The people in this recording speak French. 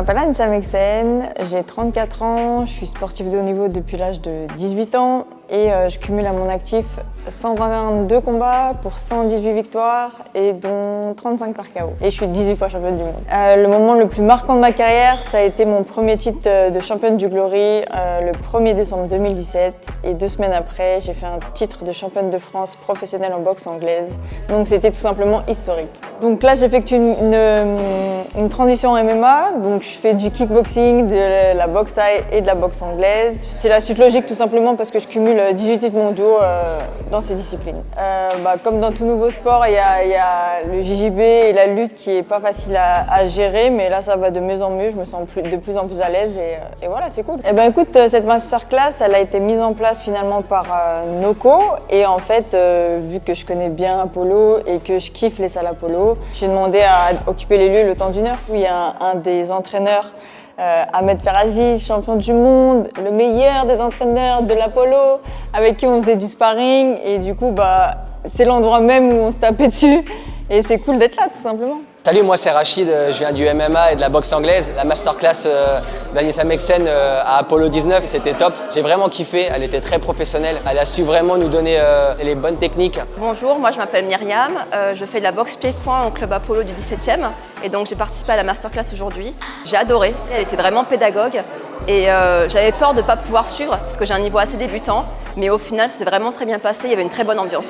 m'appelle Anissa Meksen, j'ai 34 ans, je suis sportive de haut niveau depuis l'âge de 18 ans et je cumule à mon actif 122 combats pour 118 victoires et dont 35 par KO. Et je suis 18 fois championne du monde. Le moment le plus marquant de ma carrière, ça a été mon premier titre de championne du Glory le 1er décembre 2017 et 2 semaines après, j'ai fait un titre de championne de France professionnelle en boxe anglaise. Donc c'était tout simplement historique. Donc là, j'effectue une transition en MMA, donc je fais du kickboxing, de la boxe thaï et de la boxe anglaise. C'est la suite logique tout simplement parce que je cumule 18 titres mondiaux dans ces disciplines. Comme dans tout nouveau sport, il y a le JJB et la lutte qui est pas facile à gérer, mais là ça va de mieux en mieux, je me sens de plus en plus à l'aise et voilà, c'est cool. Écoute, cette masterclass, elle a été mise en place finalement par Noco et en fait, vu que je connais bien Apollo et que je kiffe les salles Apollo, j'ai demandé à occuper les lieux le temps d'1 heure. Il y a un des entraîneurs, Ahmed Ferragi, champion du monde, le meilleur des entraîneurs de l'Apollo, avec qui on faisait du sparring et du coup c'est l'endroit même où on se tapait dessus et c'est cool d'être là tout simplement. Salut, moi c'est Rachid, je viens du MMA et de la boxe anglaise. La masterclass d'Anissa Meksen à Apollo 19, c'était top. J'ai vraiment kiffé, elle était très professionnelle. Elle a su vraiment nous donner les bonnes techniques. Bonjour, moi je m'appelle Myriam, je fais de la boxe pied-point au club Apollo du 17e et donc j'ai participé à la masterclass aujourd'hui. J'ai adoré, elle était vraiment pédagogue et j'avais peur de ne pas pouvoir suivre parce que j'ai un niveau assez débutant, mais au final c'est vraiment très bien passé, il y avait une très bonne ambiance.